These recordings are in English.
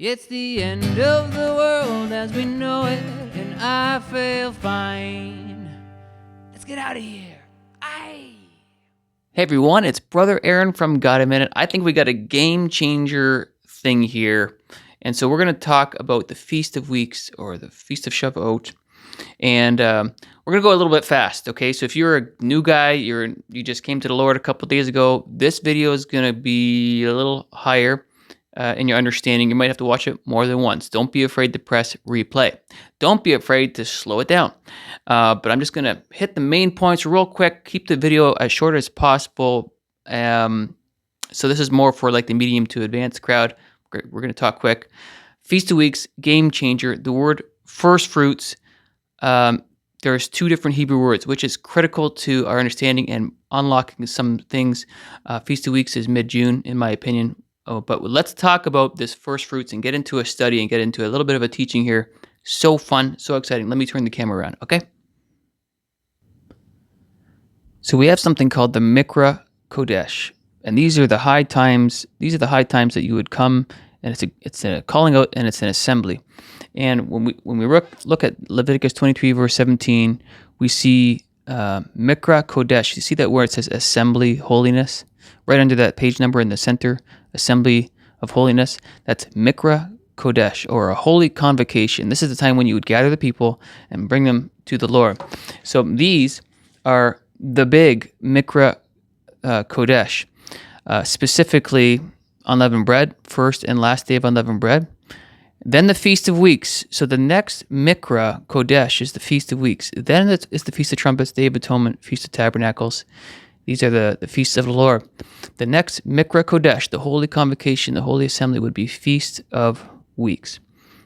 It's the end of the world as we know it, and I feel fine. Let's get out of here. Aye. Hey everyone, it's Brother Aaron from God a Minute. I think we got a game changer thing here. And so we're going to talk about the Feast of Weeks, or the Feast of Shavuot. And we're going to go a little bit fast, okay? So if you're a new guy, you just came to the Lord a couple days ago, this video is going to be a little higher in your understanding. You might have to watch it more than once. Don't be afraid to press replay. Don't be afraid to slow it down. But I'm just going to hit the main points real quick, keep the video as short as possible. So this is more for like the medium to advanced crowd. We're going to talk quick. Feast of Weeks, game changer. The word Firstfruits, there's two different Hebrew words, which is critical to our understanding and unlocking some things. Feast of Weeks is mid-June, in my opinion. But let's talk about this Firstfruits and get into a study and get into a little bit of a teaching here. So fun, so exciting. Let me turn the camera around, okay? So we have something called the Mikra Kodesh, and these are the high times. These are the high times that you would come, and it's a calling out, and it's an assembly. And when we look at Leviticus 23 verse 17, we see Mikra Kodesh. You see that where it says assembly, holiness, right under that page number in the center, assembly of holiness. That's Mikra Kodesh, or a holy convocation. This is the time when you would gather the people and bring them to the Lord. So these are the big Mikra Kodesh, specifically unleavened bread, first and last day of unleavened bread. Then the Feast of Weeks. So the next Mikra Kodesh is the Feast of Weeks. Then it's the Feast of Trumpets, Day of Atonement, Feast of Tabernacles. These are the feasts of the Lord. The next Mikra Kodesh, the holy convocation, the holy assembly, would be Feast of Weeks.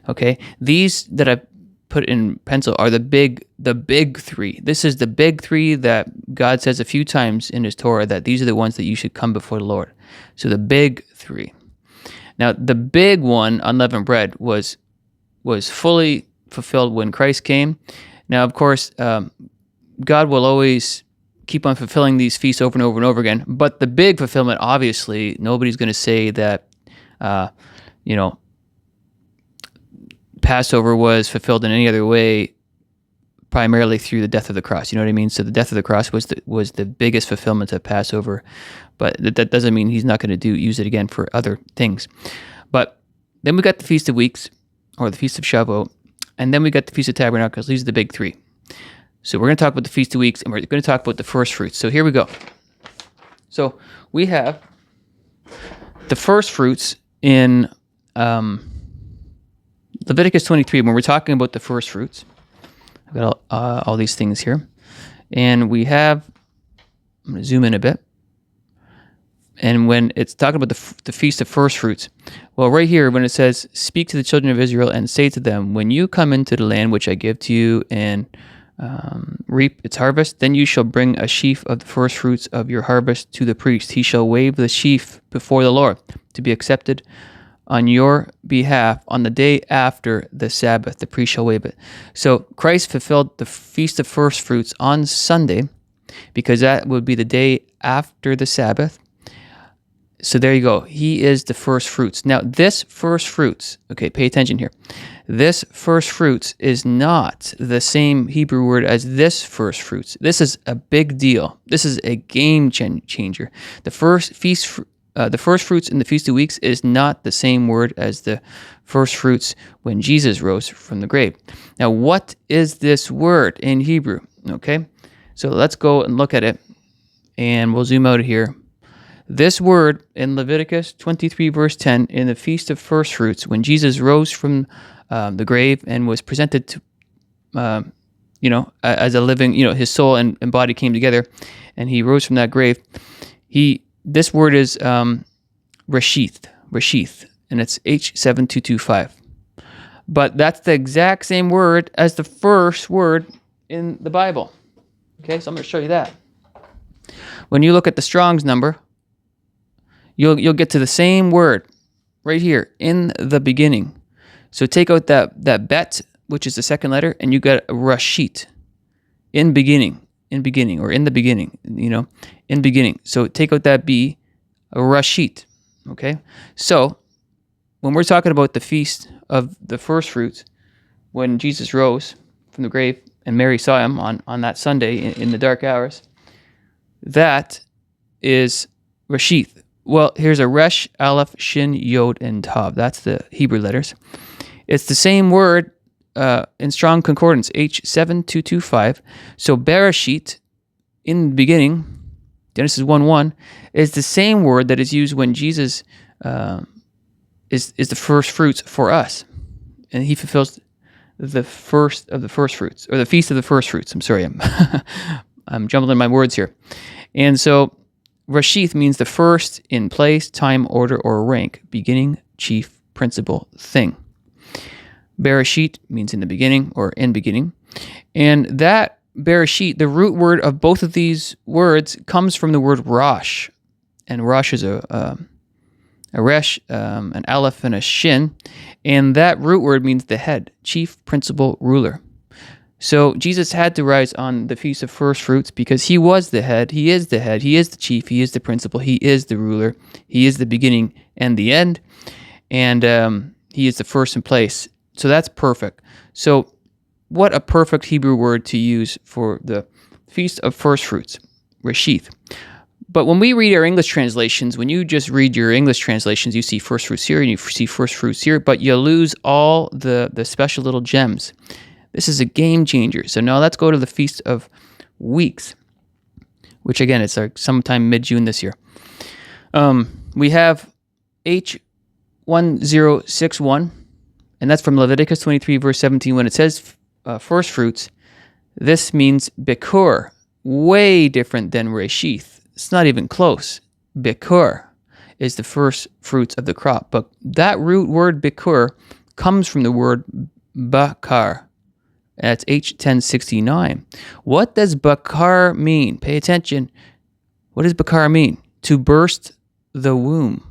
Okay, these that I put in pencil are the big three. This is the big three that God says a few times in His Torah that these are the ones that you should come before the Lord. So the big three. Now the big one, unleavened bread, was fully fulfilled when Christ came. Now, of course, God will always keep on fulfilling these feasts over and over and over again. But the big fulfillment, obviously, nobody's going to say that, Passover was fulfilled in any other way, primarily through the death of the cross. You know what I mean? So the death of the cross was the biggest fulfillment of Passover. But that doesn't mean He's not going to use it again for other things. But then we got the Feast of Weeks, or the Feast of Shavuot, and then we got the Feast of Tabernacles. These are the big three. So we're going to talk about the Feast of Weeks, and we're going to talk about the Firstfruits. So here we go. So we have the Firstfruits in Leviticus 23. When we're talking about the Firstfruits, I've got all these things here. And we have, I'm going to zoom in a bit. And when it's talking about the Feast of Firstfruits, well, right here, when it says, "Speak to the children of Israel and say to them, when you come into the land which I give to you and reap its harvest, then you shall bring a sheaf of the firstfruits of your harvest to the priest. He shall wave the sheaf before the Lord to be accepted on your behalf on the day after the Sabbath. The priest shall wave it." So Christ fulfilled the Feast of Firstfruits on Sunday, because that would be the day after the Sabbath. So there you go. He is the firstfruits. Now, this firstfruits, okay, pay attention here. This firstfruits is not the same Hebrew word as this firstfruits. This is a big deal. This is a game changer. The firstfruits in the Feast of Weeks is not the same word as the firstfruits when Jesus rose from the grave. Now, what is this word in Hebrew? Okay, so let's go and look at it, and we'll zoom out here. This word in Leviticus 23 verse 10, in the Feast of Firstfruits, when Jesus rose from the grave and was presented to, as a living, His soul and body came together, and He rose from that grave. This word is reshith, and it's H7225. But that's the exact same word as the first word in the Bible. Okay, so I'm going to show you that. When you look at the Strong's number, you'll get to the same word right here, in the beginning. So take out that bet, which is the second letter, and you got rashit, in beginning, or in the beginning, in beginning. So take out that B, rashit, okay? So when we're talking about the feast of the first fruits, when Jesus rose from the grave and Mary saw him on that Sunday in the dark hours, that is Reshith. Well, here's a Resh, Aleph, Shin, Yod, and Tav. That's the Hebrew letters. It's the same word in Strong Concordance, H7225. So Bereshit, in the beginning, Genesis 1:1, is the same word that is used when Jesus is the first fruits for us. And he fulfills the first of the first fruits, or the feast of the first fruits. I'm sorry, I'm jumbling my words here. And so Reshith means the first in place, time, order, or rank, beginning, chief, principal, thing. Bereshit means in the beginning or in beginning. And that Bereshit, the root word of both of these words, comes from the word Rosh. And Rosh is a Resh, an Aleph, and a Shin. And that root word means the head, chief, principal, ruler. So Jesus had to rise on the Feast of First Fruits because he was the head, he is the chief, he is the principal, he is the ruler, he is the beginning and the end, and he is the first in place. So that's perfect. So what a perfect Hebrew word to use for the Feast of First Fruits, Reshith. But when we read our English translations, when you just read your English translations, you see first fruits here and you see first fruits here, but you lose all the special little gems. This is a game changer. So now let's go to the Feast of Weeks, which again, it's like sometime mid-June this year. We have H1061, and that's from Leviticus 23, verse 17. When it says first fruits, this means Bikur, way different than Reshith. It's not even close. Bikur is the first fruits of the crop. But that root word Bikur comes from the word Bakar. That's H1069. What does Bakar mean? Pay attention. What does Bakar mean? To burst the womb.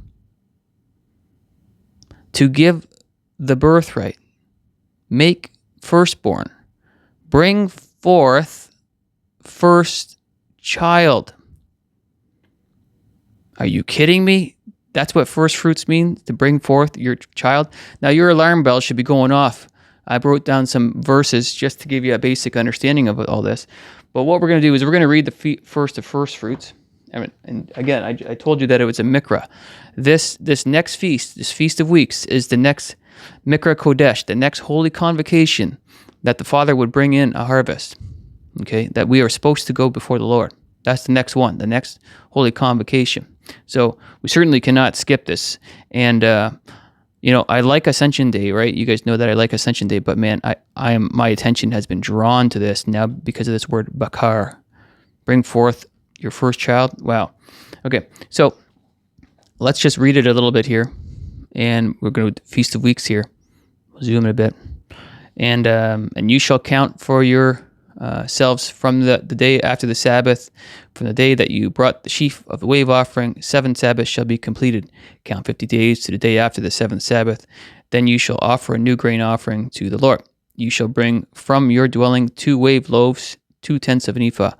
To give the birthright. Make firstborn. Bring forth first child. Are you kidding me? That's what first fruits mean, to bring forth your child. Now your alarm bell should be going off. I wrote down some verses just to give you a basic understanding of all this. But what we're going to do is we're going to read the first of first fruits. And again, I told you that it was a mikra. This next feast, this Feast of Weeks, is the next mikra kodesh, the next holy convocation that the Father would bring in a harvest. Okay, that we are supposed to go before the Lord. That's the next one, the next holy convocation. So we certainly cannot skip this. And I like Ascension Day, right? You guys know that I like Ascension Day, but man, my attention has been drawn to this now because of this word bakar. Bring forth your first child. Wow. Okay, so let's just read it a little bit here, and we're going to Feast of Weeks here. We'll zoom in a bit, and you shall count for your selves from the day after the Sabbath, from the day that you brought the sheaf of the wave offering. 7 Sabbaths shall be completed. Count 50 days to the day after the 7th Sabbath. Then you shall offer a new grain offering to the Lord. You shall bring from your dwelling 2 wave loaves, 2/10 of an ephah.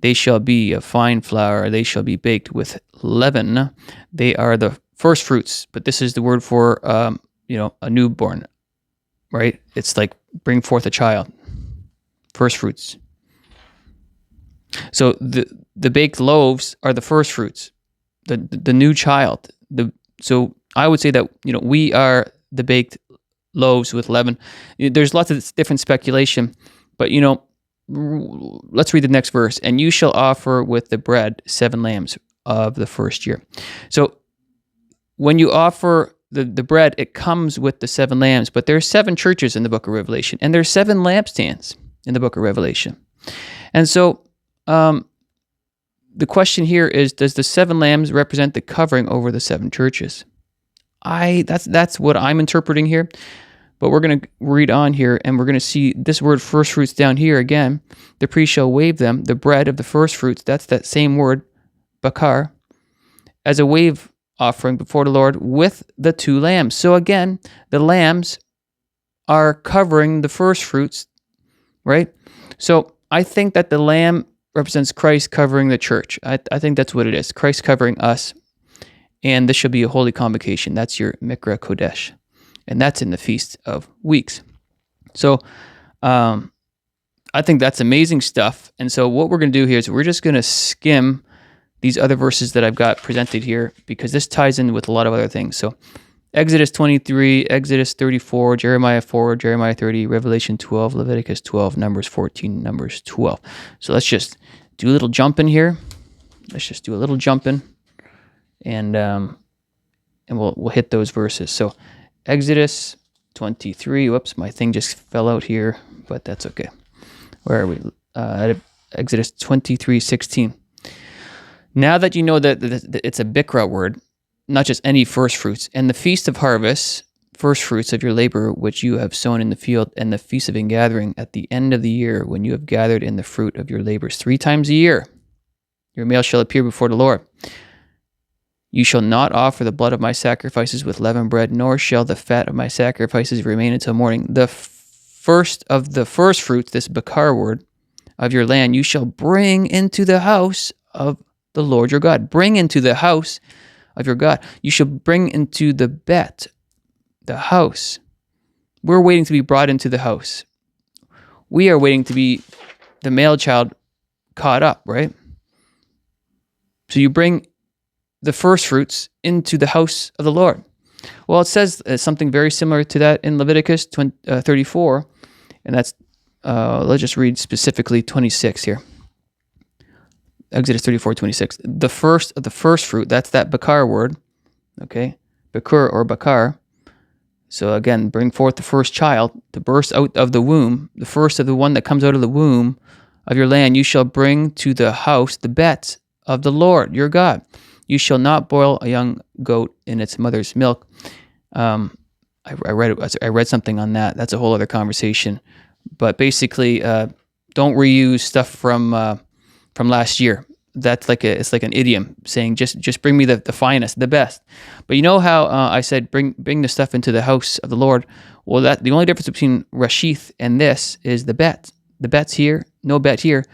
They shall be of fine flour. They shall be baked with leaven. They are the first fruits. But this is the word for a newborn, right? It's like bring forth a child. First fruits. So the baked loaves are the first fruits, the new child. So I would say that we are the baked loaves with leaven. There's lots of different speculation, but let's read the next verse. And you shall offer with the bread 7 lambs of the first year. So when you offer the bread, it comes with the 7 lambs, but there's 7 churches in the book of Revelation, and there's 7 lampstands in the book of Revelation. And so the question here is, does the 7 lambs represent the covering over the 7 churches? That's what I'm interpreting here. But we're going to read on here, and we're going to see this word first fruits down here again. The priest shall wave them, the bread of the first fruits, that's that same word, bakar, as a wave offering before the Lord with the 2 lambs. So again, the lambs are covering the first fruits, right? So I think that the lamb represents Christ covering the church. I think that's what it is. Christ covering us. And this shall be a holy convocation. That's your Mikra Kodesh. And that's in the Feast of Weeks. So I think that's amazing stuff. And so what we're going to do here is we're just going to skim these other verses that I've got presented here, because this ties in with a lot of other things. So Exodus 23, Exodus 34, Jeremiah 4, Jeremiah 30, Revelation 12, Leviticus 12, Numbers 14, Numbers 12. So let's just do a little jumping here. Let's just do a little jumping, and we'll hit those verses. So Exodus 23. Whoops, my thing just fell out here, but that's okay. Where are we? At Exodus 23:16. Now that you know that it's a Bikra word, not just any first fruits, and the feast of harvest, first fruits of your labor which you have sown in the field, and the feast of ingathering at the end of the year, when you have gathered in the fruit of your labors 3 times a year, your male shall appear before the Lord. You shall not offer the blood of my sacrifices with leavened bread, nor shall the fat of my sacrifices remain until morning. The first of the first fruits, this bakar word, of your land, you shall bring into the house of the Lord your God. Bring into the house of your God. You shall bring into the bet, the house. We're waiting to be brought into the house. We are waiting to be the male child caught up, right? So you bring the first fruits into the house of the Lord. Well, it says something very similar to that in Leviticus 34, and that's, let's just read specifically 26 here. Exodus 34:26. The first of the first fruit, that's that bakar word, okay? Bakur or bakar. So again, bring forth the first child to burst out of the womb, the first of the one that comes out of the womb of your land, you shall bring to the house the bet of the Lord your God. You shall not boil a young goat in its mother's milk. I read something on that. That's a whole other conversation. But basically, don't reuse stuff from last year. That's it's like an idiom saying just bring me the finest, the best. But you know how I said bring the stuff into the house of the Lord? Well, that the only difference between Rashith and this is the bet. The bet's here, no bet here.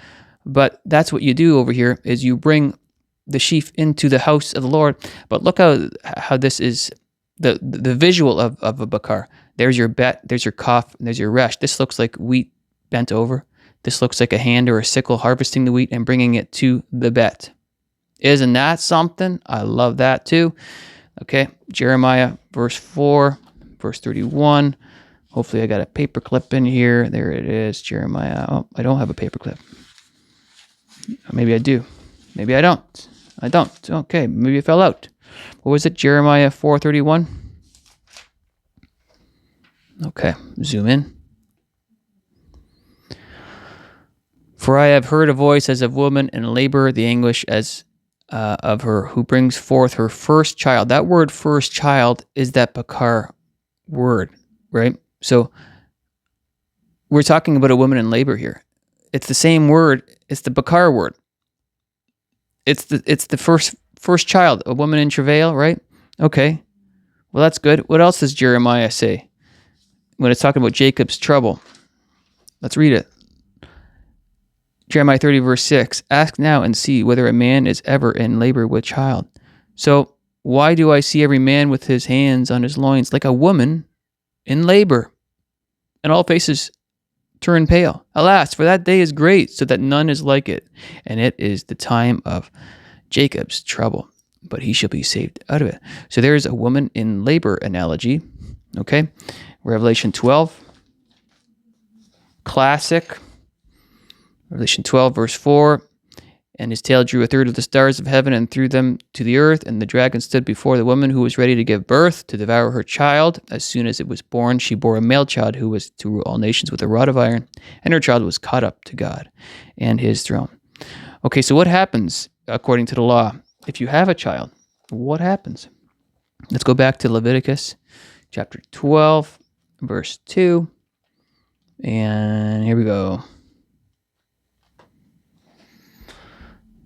But that's what you do over here is you bring the sheaf into the house of the Lord. But look how this is the visual of a bakar. There's your bet, there's your kaf, and there's your resh. This looks like wheat bent over. This looks like a hand or a sickle harvesting the wheat and bringing it to the bet. Isn't that something? I love that too. Okay, Jeremiah verse 4, verse 31. Hopefully I got a paper clip in here. There it is, Jeremiah. Oh, I don't have a paper clip. Maybe I do. Maybe I don't. I don't. Okay, maybe it fell out. What was it? Jeremiah 4:31. Okay, zoom in. For I have heard a voice as of woman in labor, the anguish as of her who brings forth her first child. That word first child is that bakar word, right? So we're talking about a woman in labor here. It's the same word. It's the bakar word. It's the first child, a woman in travail, right? Okay. Well, that's good. What else does Jeremiah say when it's talking about Jacob's trouble? Let's read it. Jeremiah 30, verse 6. Ask now and see whether a man is ever in labor with child. So why do I see every man with his hands on his loins like a woman in labor? And all faces turn pale. Alas, for that day is great, so that none is like it. And it is the time of Jacob's trouble, but he shall be saved out of it. So there's a woman in labor analogy. Okay. Revelation 12. Classic. Revelation 12, verse 4. And his tail drew a third of the stars of heaven and threw them to the earth. And the dragon stood before the woman who was ready to give birth to devour her child. As soon as it was born, she bore a male child who was to rule all nations with a rod of iron. And her child was caught up to God and his throne. Okay, so what happens according to the law? If you have a child, what happens? Let's go back to Leviticus chapter 12, verse 2. And here we go.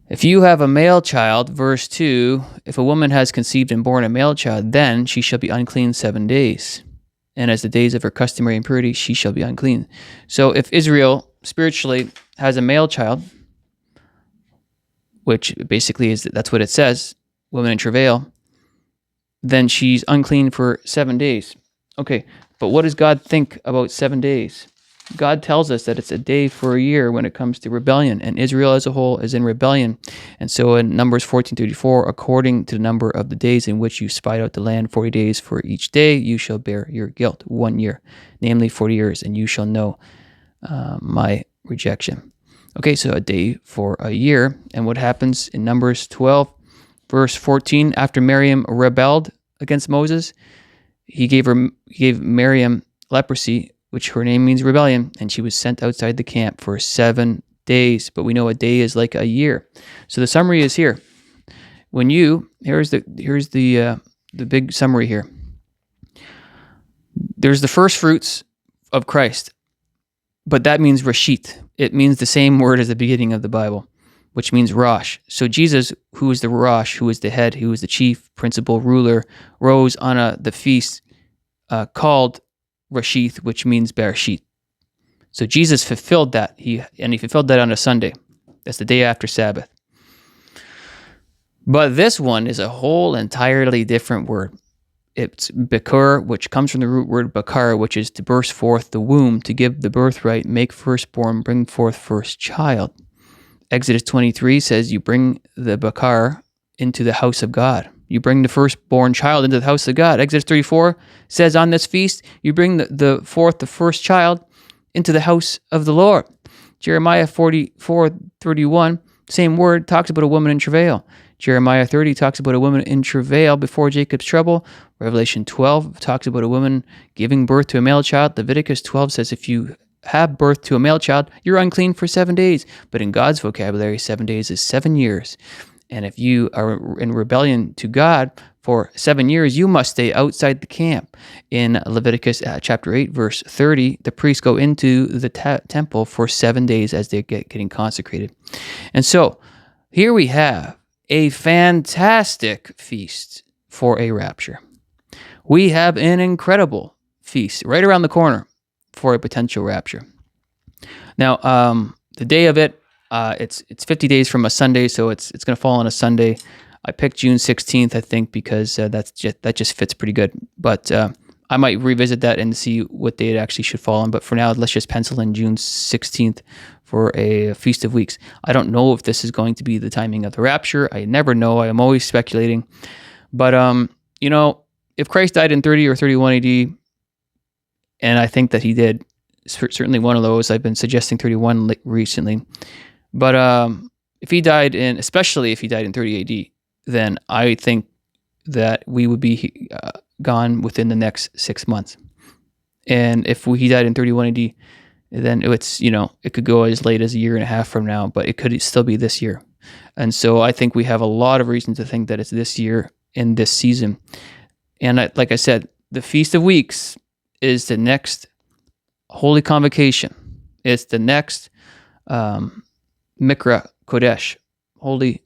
If you have a male child, verse 2, if a woman has conceived and born a male child, then she shall be unclean 7 days. And as the days of her customary impurity, she shall be unclean. So if Israel spiritually has a male child, which basically is, that's what it says, woman in travail, then she's unclean for 7 days. Okay, but what does God think about 7 days? God tells us that it's a day for a year when it comes to rebellion, and Israel as a whole is in rebellion. And so in Numbers 14:34, according to the number of the days in which you spied out the land, 40 days for each day, you shall bear your guilt 1 year, namely 40 years, and you shall know my rejection. Okay, so a day for a year. And what happens in Numbers 12, verse 14, after Miriam rebelled against Moses, he gave Miriam leprosy, which her name means rebellion, and she was sent outside the camp for 7 days. But we know a day is like a year. So the summary is here. Here's the big summary here. There's the first fruits of Christ, but that means Rashit. It means the same word as the beginning of the Bible, which means Rosh. So Jesus, who is the Rosh, who is the head, who is the chief, principal, ruler, rose on the feast called Rashith, which means Bereshit. So Jesus fulfilled that. He fulfilled that on a Sunday. That's the day after Sabbath. But this one is a whole entirely different word. It's Bekur, which comes from the root word Bakar, which is to burst forth the womb, to give the birthright, make firstborn, bring forth first child. Exodus 23 says you bring the Bakar into the house of God. You bring the firstborn child into the house of God. Exodus 34 says on this feast, you bring the first child into the house of the Lord. Jeremiah 44:31, same word, talks about a woman in travail. Jeremiah 30 talks about a woman in travail before Jacob's trouble. Revelation 12 talks about a woman giving birth to a male child. Leviticus 12 says if you have birth to a male child, you're unclean for 7 days. But in God's vocabulary, 7 days is 7 years. And if you are in rebellion to God for 7 years, you must stay outside the camp. In Leviticus chapter 8, verse 30, the priests go into the temple for 7 days as they're getting consecrated. And so here we have a fantastic feast for a rapture. We have an incredible feast right around the corner for a potential rapture. Now, the day of it, it's 50 days from a Sunday, so it's going to fall on a Sunday. I picked June 16th, I think, because that just fits pretty good. But I might revisit that and see what day it actually should fall on. But for now, let's just pencil in June 16th for a Feast of Weeks. I don't know if this is going to be the timing of the rapture. I never know. I am always speculating. But, if Christ died in 30 or 31 AD, and I think that he did, certainly one of those. I've been suggesting 31 recently. But especially if he died in 30 AD, then I think that we would be gone within the next 6 months. And if he died in 31 AD, then it could go as late as a year and a half from now, but it could still be this year. And so I think we have a lot of reason to think that it's this year in this season. And like I said, the Feast of Weeks is the next Holy Convocation. It's the next Mikra Kodesh, Holy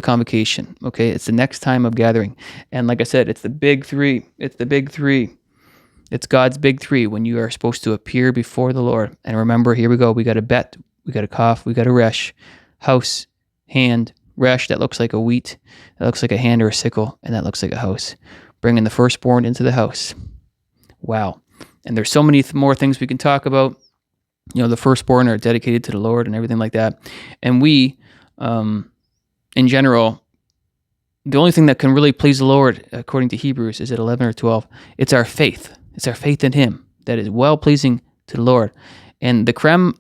Convocation. Okay, it's the next time of gathering. And like I said, it's the big three. It's the big three. It's God's big three when you are supposed to appear before the Lord. And remember, here we go. We got a bet, we got a cough, we got a resh, house, hand, resh, that looks like a wheat, that looks like a hand or a sickle, and that looks like a house. Bringing the firstborn into the house. Wow. And there's so many more things we can talk about. The firstborn are dedicated to the Lord and everything like that. And we, in general, the only thing that can really please the Lord, according to Hebrews, is at 11 or 12. It's our faith. It's our faith in Him that is well-pleasing to the Lord. And the cream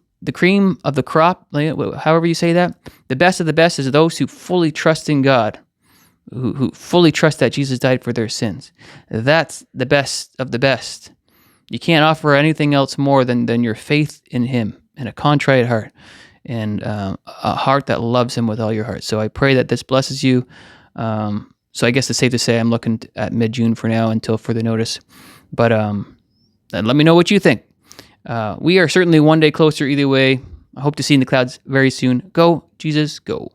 of the crop, however you say that, the best of the best is those who fully trust in God, who fully trust that Jesus died for their sins. That's the best of the best. You can't offer anything else more than your faith in Him and a contrite heart and a heart that loves Him with all your heart. So I pray that this blesses you. So I guess it's safe to say I'm looking at mid-June for now until further notice. But let me know what you think. We are certainly one day closer either way. I hope to see you in the clouds very soon. Go, Jesus, go.